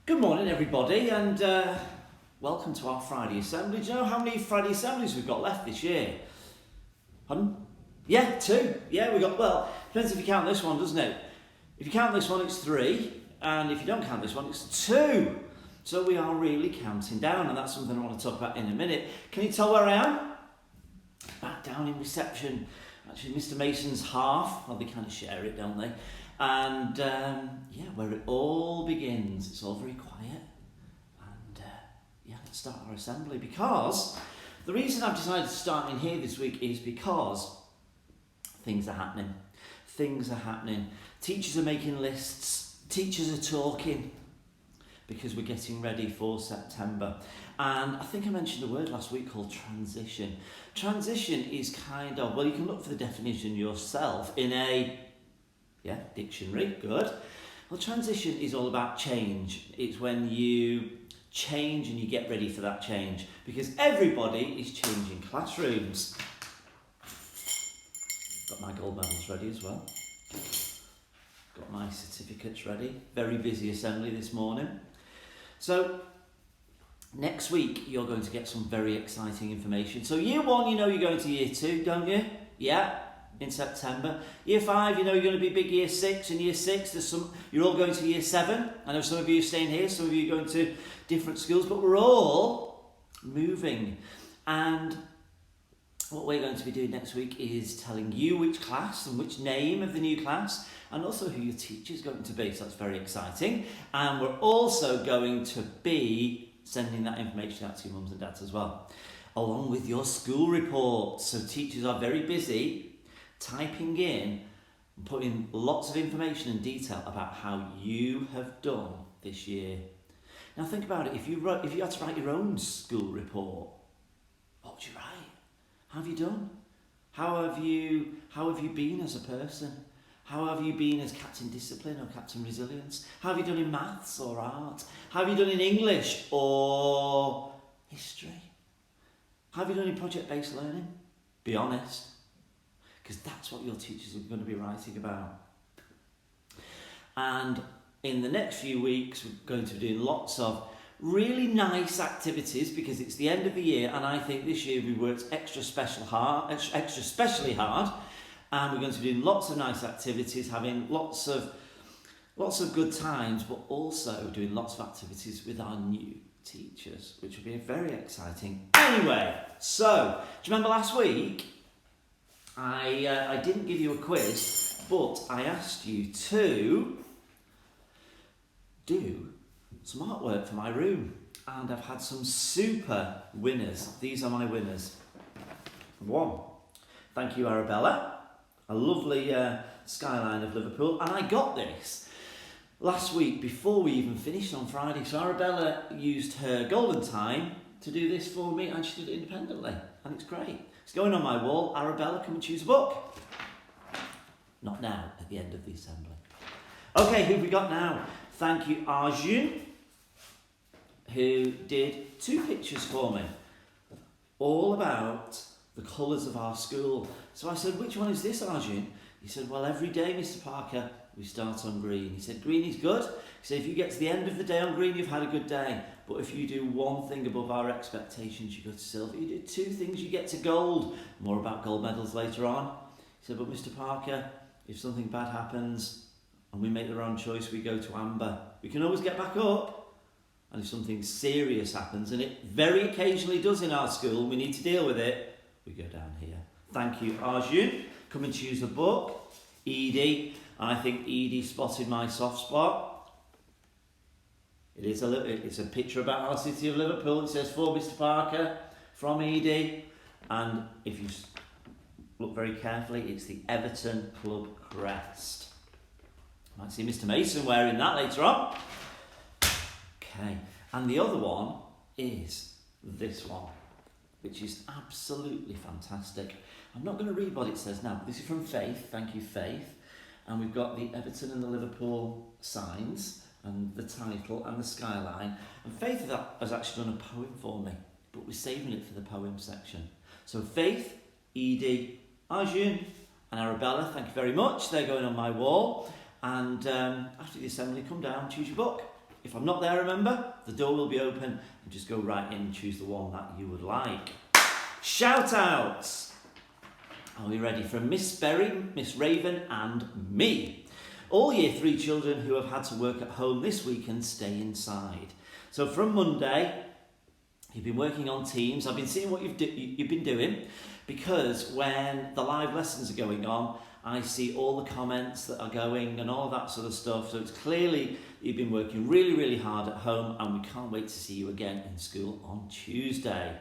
Good morning, everybody, and welcome to our Friday Assembly. Do you know how many Friday Assemblies we've got left this year? Pardon? Yeah, 2. Yeah, we've got, well, depends if you count this one, doesn't it? If you count this one, it's 3, and if you don't count this one, it's 2. So we are really counting down, and that's something I want to talk about in a minute. Can you tell where I am? Back down in reception. Actually, Mr. Mason's half, well, they kind of share it, don't they? And yeah, where it all begins. It's all very quiet. And yeah, let's start our assembly. Because the reason I've decided to start in here this week is because things are happening. Things are happening. Teachers are making lists. Teachers are talking. Because we're getting ready for September. And I think I mentioned a word last week called transition. Transition is kind of, well, you can look for the definition yourself in a dictionary, good. Well, transition is all about change. It's when you change and you get ready for that change. Because everybody is changing classrooms. Got my gold medals ready as well. Got my certificates ready. Very busy assembly this morning. So, next week you're going to get some very exciting information. So year 1, you know you're going to year 2, don't you? Yeah. In September. Year 5, you know you're going to be big year 6. In year 6, you're all going to year 7. I know some of you are staying here, some of you are going to different schools, but we're all moving. And what we're going to be doing next week is telling you which class and which name of the new class, and also who your teacher is going to be, so that's very exciting. And we're also going to be sending that information out to your mums and dads as well, along with your school reports. So teachers are very busy typing in and putting lots of information and detail about how you have done this year. Now think about it, if you had to write your own school report, what would you write? How have you done? How have you been as a person? How have you been as Captain Discipline or Captain Resilience? How have you done in maths or art? How have you done in English or history? How have you done in project-based learning? Be honest. Because that's what your teachers are going to be writing about. And in the next few weeks, we're going to be doing lots of really nice activities because it's the end of the year, and I think this year we worked extra specially hard, and we're going to be doing lots of nice activities, having lots of good times, but also doing lots of activities with our new teachers, which will be very exciting. Anyway, so do you remember last week? I didn't give you a quiz, but I asked you to do some artwork for my room, and I've had some super winners. These are my winners. 1, thank you, Arabella, a lovely skyline of Liverpool, and I got this last week before we even finished on Friday. So Arabella used her golden time to do this for me, and she did it independently, and it's great. It's going on my wall. Arabella, come and choose a book. Not now, at the end of the assembly. Okay, who have we got now? Thank you, Arjun, who did 2 pictures for me, all about the colours of our school. So I said, which one is this, Arjun? He said, well, every day, Mr. Parker, we start on green. He said, green is good. He said, if you get to the end of the day on green, you've had a good day. But if you do one thing above our expectations, you go to silver. You do 2 things, you get to gold. More about gold medals later on. He said, but Mr. Parker, if something bad happens and we make the wrong choice, we go to amber. We can always get back up. And if something serious happens, and it very occasionally does in our school, we need to deal with it, we go down here. Thank you, Arjun. Come and choose a book. Edie, I think Edie spotted my soft spot. It's a picture about our city of Liverpool. It says, for Mr. Parker, from Edie. And if you look very carefully, it's the Everton Club crest. Might see Mr. Mason wearing that later on. Okay, and the other one is this one, which is absolutely fantastic. I'm not going to read what it says now, but this is from Faith. Thank you, Faith. And we've got the Everton and the Liverpool signs, and the title, and the skyline. And Faith has actually done a poem for me, but we're saving it for the poem section. So Faith, Edie, Arjun, and Arabella, thank you very much. They're going on my wall. And after the assembly, come down, choose your book. If I'm not there, remember, the door will be open and just go right in and choose the one that you would like. Shout outs! Are we ready? From Miss Berry, Miss Raven and me. All Year 3 children who have had to work at home this week and stay inside. So from Monday, you've been working on Teams. I've been seeing what you've been doing, because when the live lessons are going on, I see all the comments that are going and all that sort of stuff. So it's clearly you've been working really, really hard at home, and we can't wait to see you again in school on Tuesday.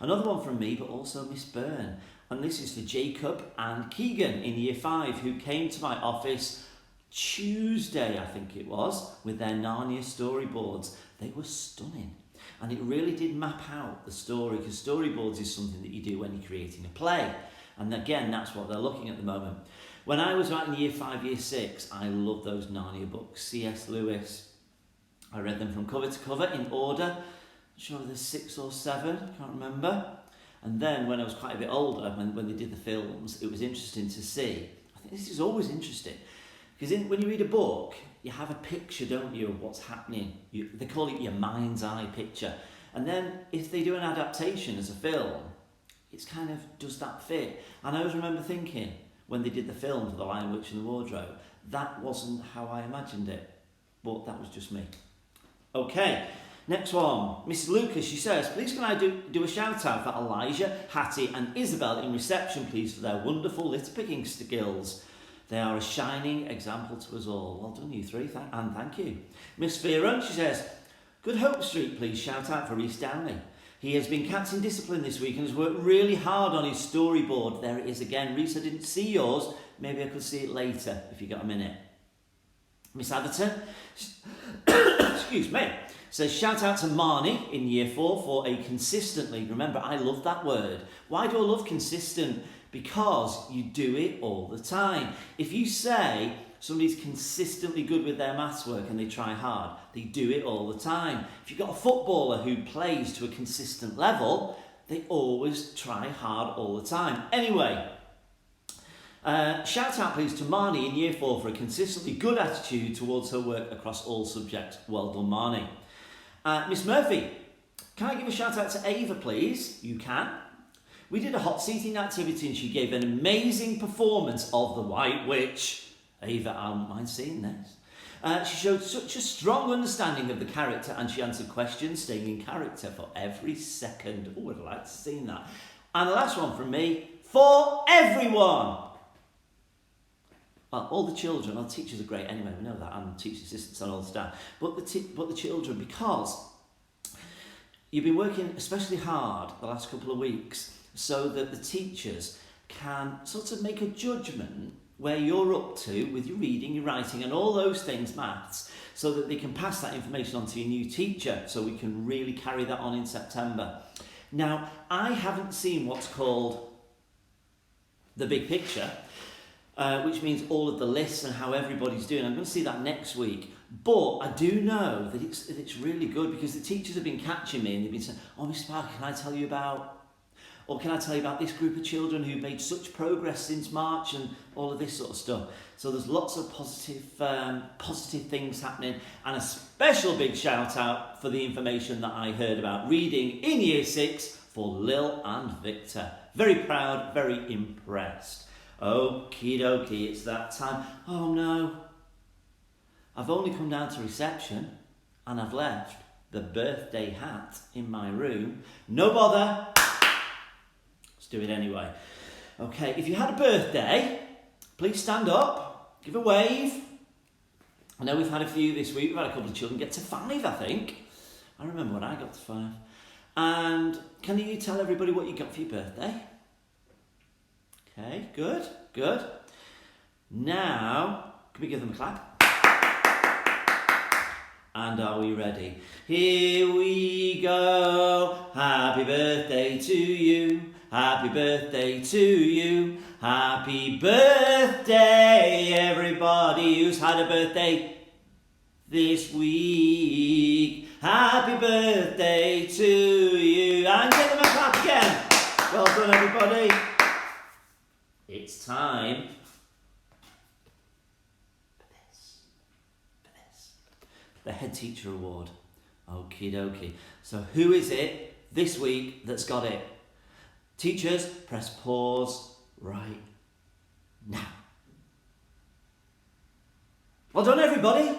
Another one from me, but also Miss Byrne. And this is for Jacob and Keegan in Year 5, who came to my office Tuesday, I think it was, with their Narnia storyboards. They were stunning. And it really did map out the story, because storyboards is something that you do when you're creating a play. And again, that's what they're looking at the moment. When I was writing Year 5, Year 6, I loved those Narnia books. C.S. Lewis. I read them from cover to cover in order. I'm sure there's 6 or 7, can't remember. And then when I was quite a bit older, when they did the films, it was interesting to see. I think this is always interesting, because when you read a book, you have a picture, don't you, of what's happening. They call it your mind's eye picture. And then if they do an adaptation as a film, it's kind of, does that fit? And I always remember thinking, when they did the film for The Lion, Witch and the Wardrobe, that wasn't how I imagined it. But that was just me. Okay, next one. Mrs. Lucas, she says, please can I do a shout out for Elijah, Hattie and Isabel in reception, please, for their wonderful litter picking skills. They are a shining example to us all. Well done, you three, and thank you. Miss Fearon, she says, Good Hope Street, please shout out for Reece Downey. He has been kept in discipline this week and has worked really hard on his storyboard. There it is again. Reece, I didn't see yours. Maybe I could see it later if you got a minute. Miss Atherton, excuse me, says shout out to Marnie in Year 4 for a consistently, remember I love that word. Why do I love consistent? Because you do it all the time. If you say somebody's consistently good with their maths work and they try hard, they do it all the time. If you've got a footballer who plays to a consistent level, they always try hard all the time. Anyway, shout out please to Marnie in Year 4 for a consistently good attitude towards her work across all subjects. Well done, Marnie. Miss Murphy, can I give a shout out to Ava, please? You can. We did a hot seating activity and she gave an amazing performance of the White Witch. Ava, I don't mind seeing this. She showed such a strong understanding of the character and she answered questions, staying in character for every second. Oh, I'd like to see that. And the last one from me, for everyone. Well, all the children, our teachers are great anyway, we know that, and teacher assistants and all the staff. But the children, because you've been working especially hard the last couple of weeks so that the teachers can sort of make a judgment where you're up to with your reading, your writing and all those things, maths, so that they can pass that information on to your new teacher so we can really carry that on in September. Now, I haven't seen what's called the big picture, which means all of the lists and how everybody's doing. I'm going to see that next week. But I do know that it's really good because the teachers have been catching me and they've been saying, oh, Mr. Parker, can I tell you about this group of children who made such progress since March and all of this sort of stuff. So there's lots of positive things happening, and a special big shout out for the information that I heard about reading in Year 6 for Lil and Victor. Very proud, very impressed. Okie dokie, it's that time. Oh no, I've only come down to reception and I've left the birthday hat in my room. No bother. Let's do it anyway. Okay, if you had a birthday, please stand up, give a wave. I know we've had a few this week. We've had a couple of children get to 5, I think. I remember when I got to 5. And can you tell everybody what you got for your birthday? Okay, good, good. Now, can we give them a clap? And are we ready? Here we go. Happy birthday to you. Happy birthday to you. Happy birthday, everybody who's had a birthday this week. Happy birthday to you. And give them a clap again. Well done, everybody. It's time for this. the Head Teacher Award. Okie dokie. So who is it this week that's got it? Teachers, press pause right now. Well done, everybody.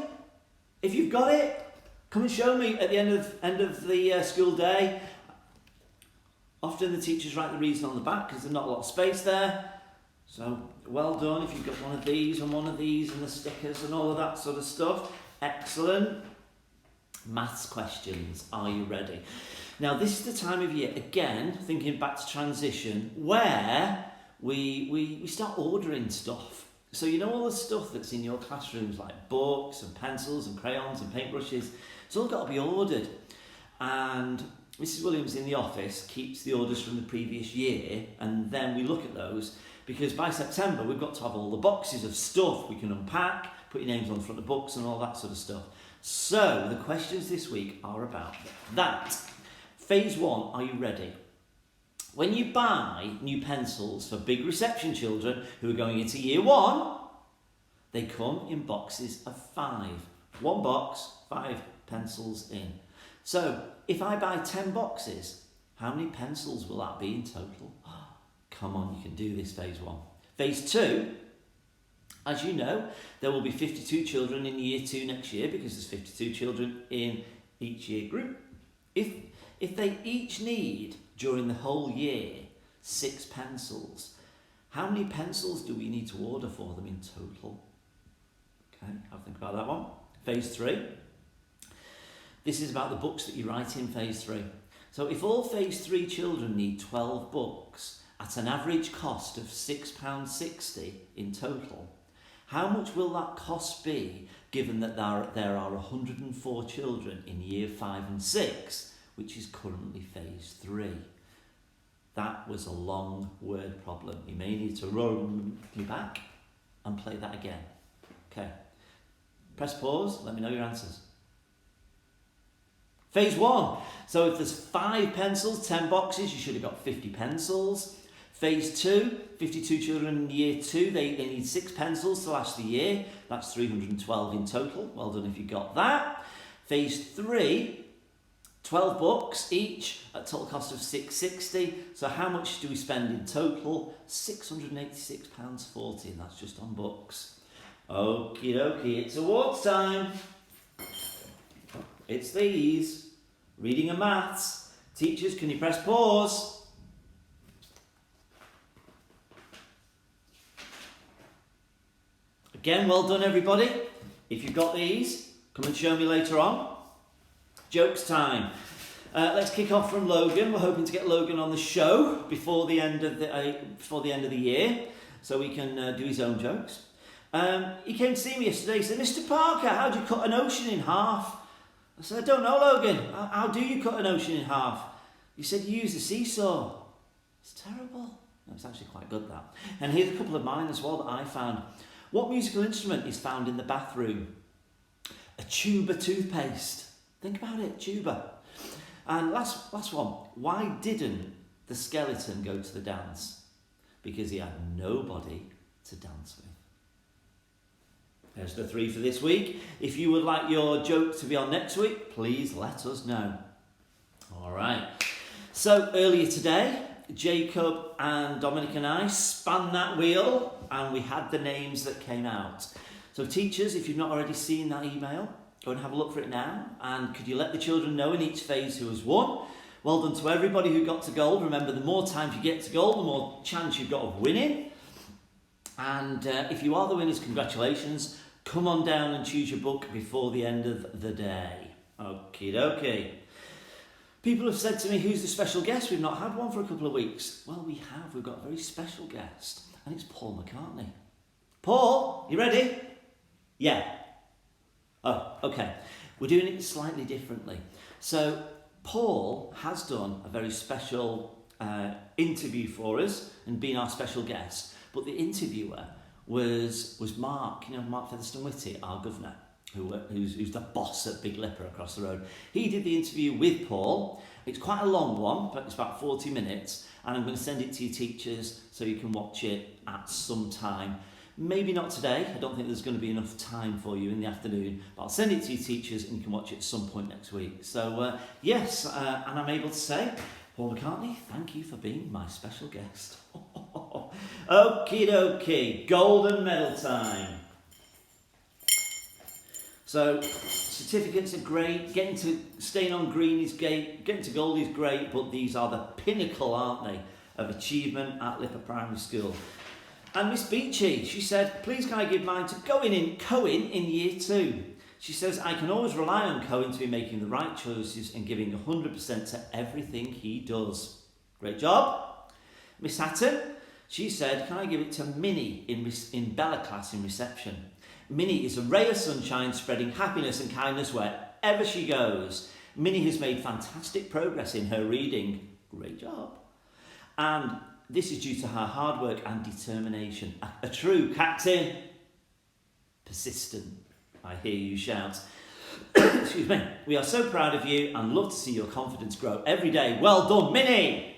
If you've got it, come and show me at the end of the school day. Often the teachers write the reason on the back because there's not a lot of space there. So well done if you've got one of these and one of these and the stickers and all of that sort of stuff. Excellent. Maths questions. Are you ready? Now this is the time of year, again, thinking back to transition, where we start ordering stuff. So you know all the stuff that's in your classrooms, like books and pencils and crayons and paintbrushes, it's all got to be ordered. And Mrs. Williams in the office keeps the orders from the previous year, and then we look at those, because by September we've got to have all the boxes of stuff we can unpack, put your names on the front of books and all that sort of stuff. So the questions this week are about that. Phase 1, are you ready? When you buy new pencils for big reception children who are going into year 1, they come in boxes of 5. 1 box, 5 pencils in. So if I buy 10 boxes, how many pencils will that be in total? Come on, you can do this, phase 1. Phase 2, as you know, there will be 52 children in year 2 next year because there's 52 children in each year group. If they each need, during the whole year, 6 pencils, how many pencils do we need to order for them in total? Okay, have a think about that one. Phase 3. This is about the books that you write in phase 3. So if all phase 3 children need 12 books at an average cost of £6.60 in total, how much will that cost be given that there are 104 children in year 5 and 6, which is currently phase 3? That was a long word problem. You may need to roll me back and play that again. Okay. Press pause, let me know your answers. Phase 1. So if there's 5 pencils, 10 boxes, you should have got 50 pencils. Phase 2, 52 children in year 2, they need 6 pencils to last the year. That's 312 in total. Well done if you got that. Phase 3, 12 books each at total cost of £6.60. So how much do we spend in total? £686.40, and that's just on books. Okie dokie, it's awards time. It's these. Reading and maths. Teachers, can you press pause? Again, well done everybody. If you've got these, come and show me later on. Jokes time. Let's kick off from Logan. We're hoping to get Logan on the show before the end of the year, so he can do his own jokes. He came to see me yesterday. He said, "Mr. Parker, how do you cut an ocean in half?" I said, "I don't know, Logan. How do you cut an ocean in half?" He said, "You use a seesaw." It's terrible. No, it's actually quite good, that. And here's a couple of mine as well that I found. What musical instrument is found in the bathroom? A tuba toothpaste. Think about it, tuba. And last one. Why didn't the skeleton go to the dance? Because he had nobody to dance with. There's the 3 for this week. If you would like your joke to be on next week, please let us know. All right. So earlier today, Jacob and Dominic and I spun that wheel and we had the names that came out. So teachers, if you've not already seen that email, go and have a look for it now. And could you let the children know in each phase who has won? Well done to everybody who got to gold. Remember, the more times you get to gold, the more chance you've got of winning. And if you are the winners, congratulations. Come on down and choose your book before the end of the day. Okie dokie. People have said to me, who's the special guest? We've not had one for a couple of weeks. Well, we have. We've got a very special guest, and it's Paul Mccartney. Paul, you ready? Yeah. Oh, okay. We're doing it slightly differently. So Paul has done a very special interview for us and been our special guest, but the interviewer was Mark, Mark Featherstone-Whitty, our governor, who's the boss at Big LIPA across the road. He did the interview with Paul. It's quite a long one, but it's about 40 minutes, and I'm going to send it to your teachers so you can watch it at some time. Maybe not today. I don't think there's going to be enough time for you in the afternoon, but I'll send it to your teachers and you can watch it at some point next week. So yes, and I'm able to say, Paul McCartney, thank you for being my special guest. Okie dokie, golden medal time. So certificates are great, staying on green is great, getting to gold is great, but these are the pinnacle, aren't they, of achievement at LIPA Primary School. And Miss Beachy, she said, please can I give mine to Cohen in year 2. She says, I can always rely on Cohen to be making the right choices and giving 100% to everything he does. Great job. Miss Hatton, she said, can I give it to Minnie in Bella class in reception? Minnie is a ray of sunshine spreading happiness and kindness wherever she goes. Minnie has made fantastic progress in her reading. Great job. And this is due to her hard work and determination. A true captain. Persistent, I hear you shout. Excuse me. We are so proud of you and love to see your confidence grow every day. Well done, Minnie.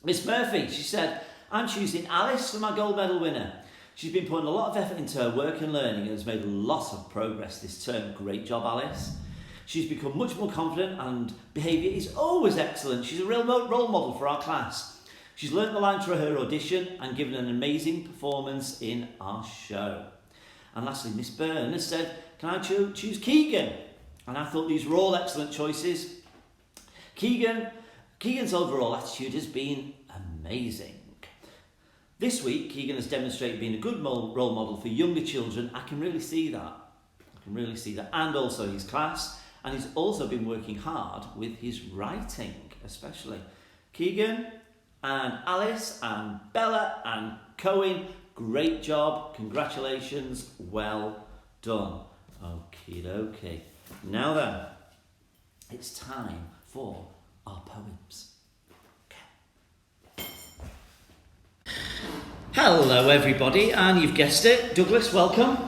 Miss Murphy, she said, I'm choosing Alice for my gold medal winner. She's been putting a lot of effort into her work and learning and has made a lot of progress this term. Great job, Alice. She's become much more confident and behaviour is always excellent. She's a real role model for our class. She's learnt the lines for her audition and given an amazing performance in our show. And lastly, Miss Byrne has said, can I choose Keegan? And I thought these were all excellent choices. Keegan's overall attitude has been amazing. This week, Keegan has demonstrated being a good role model for younger children. I can really see that. And also his class. And he's also been working hard with his writing, especially. Keegan and Alice and Bella and Cohen, great job. Congratulations. Well done. Okie dokie. Now then, it's time for our poems. Hello everybody, and you've guessed it, Douglas, welcome.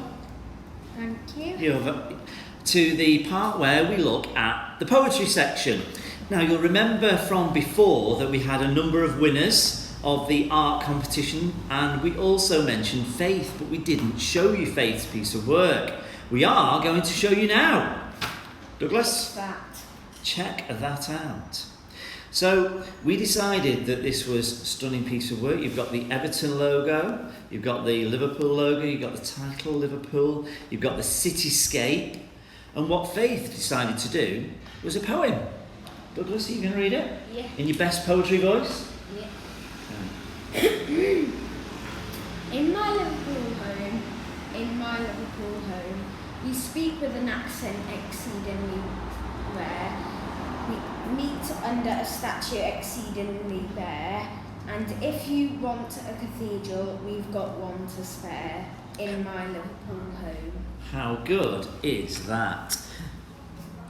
Thank you. You're to the part where we look at the poetry section. Now you'll remember from before that we had a number of winners of the art competition, and we also mentioned Faith, but we didn't show you Faith's piece of work. We are going to show you now. Douglas, check that out. So we decided that this was a stunning piece of work. You've got the Everton logo, you've got the Liverpool logo, you've got the title Liverpool, you've got the cityscape, and what Faith decided to do was a poem. Douglas, are you going to read it? Yeah. In your best poetry voice? Yeah. In my Liverpool home, we speak with an accent exceedingly rare. We meet under a statue exceedingly bare, and if you want a cathedral, we've got one to spare in my Liverpool home. How good is that?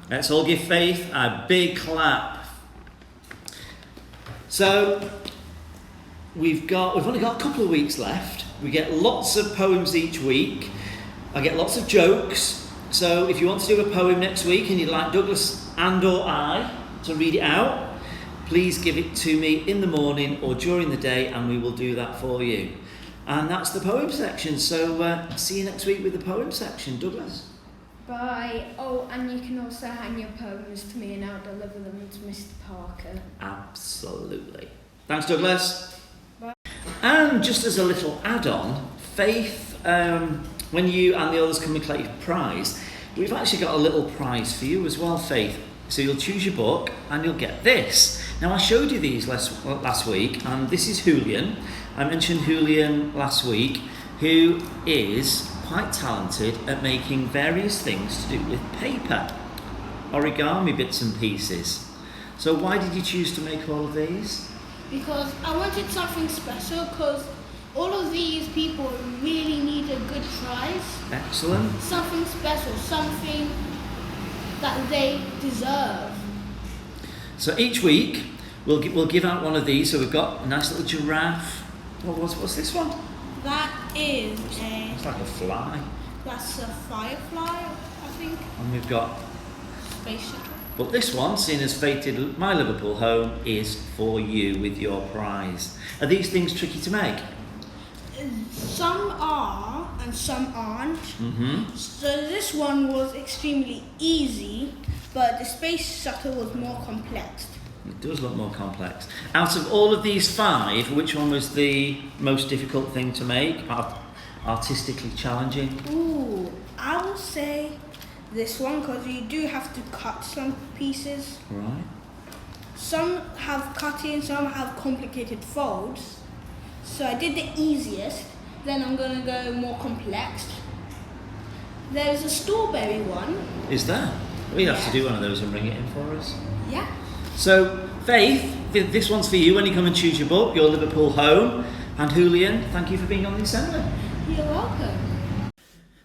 Let's all give Faith a big clap. So we've only got a couple of weeks left. We get lots of poems each week. I get lots of jokes. So if you want to do a poem next week and you'd like Douglas and or I to read it out, please give it to me in the morning or during the day and we will do that for you. And that's the poem section. So see you next week with the poem section. Douglas? Bye. Oh, and you can also hang your poems to me and I'll deliver them to Mr. Parker. Absolutely. Thanks, Douglas. Bye. And just as a little add-on, Faith, when you and the others come and collect your prize, we've actually got a little prize for you as well, Faith. So you'll choose your book and you'll get this. Now I showed you these last week, and this is Julian. I mentioned Julian last week, who is quite talented at making various things to do with paper, origami bits and pieces. So why did you choose to make all of these? Because I wanted something special, because all of these people really need a good prize. Excellent. Something special, something that they deserve. So each week we'll give out one of these. So we've got a nice little giraffe. What's this one? That is It's like a fly. That's a firefly, I think. And we've got Space shuttle. But this one, seeing as fated My Liverpool Home, is for you with your prize. Are these things tricky to make? Some are, and some aren't. Mm-hmm. So this one was extremely easy, but the space shuttle was more complex. It does look more complex. Out of all of these 5, which one was the most difficult thing to make? Artistically challenging? Ooh, I would say this one, because you do have to cut some pieces. Right. Some have cutting, some have complicated folds. So I did the easiest, then I'm going to go more complex. There's a strawberry one. Is there? We have to Yeah. do one of those and bring it in for us. Yeah. So, Faith, this one's for you when you come and choose your book, your Liverpool home. And Julian, thank you for being on the assembly. You're welcome.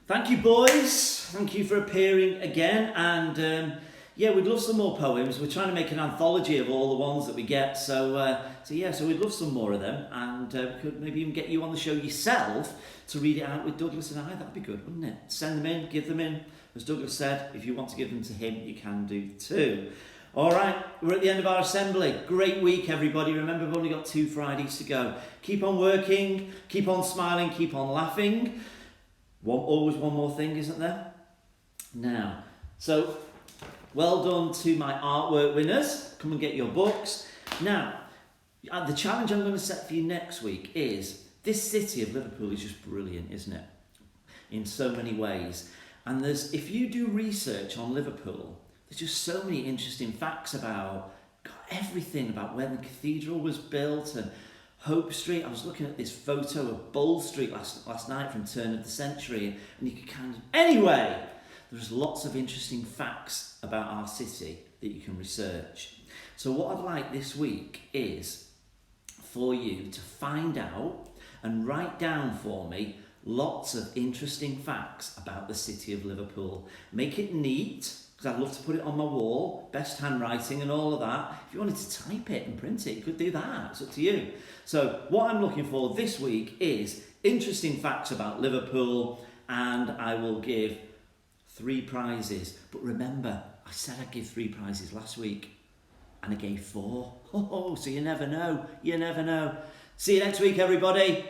Thank you, boys. Thank you for appearing again. And yeah, we'd love some more poems. We're trying to make an anthology of all the ones that we get. So we'd love some more of them. And we could maybe even get you on the show yourself to read it out with Douglas and I. That'd be good, wouldn't it? Send them in, give them in. As Douglas said, if you want to give them to him, you can do too. All right, we're at the end of our assembly. Great week, everybody. Remember, we've only got 2 Fridays to go. Keep on working, keep on smiling, keep on laughing. Always one more thing, isn't there? Now, so well done to my artwork winners. Come and get your books. Now, the challenge I'm going to set for you next week is, this city of Liverpool is just brilliant, isn't it? In so many ways. And if you do research on Liverpool, there's just so many interesting facts about everything about when the cathedral was built and Hope Street. I was looking at this photo of Bowl Street last night from turn of the century, and you could kind of... Anyway, there's lots of interesting facts about our city that you can research. So what I'd like this week is for you to find out and write down for me lots of interesting facts about the city of Liverpool. Make it neat, because I'd love to put it on my wall, best handwriting and all of that. If you wanted to type it and print it, you could do that. It's up to you. So what I'm looking for this week is interesting facts about Liverpool, and I will give 3 prizes. But remember, I said I'd give 3 prizes last week, and I gave 4. Oh, so you never know. You never know. See you next week, everybody.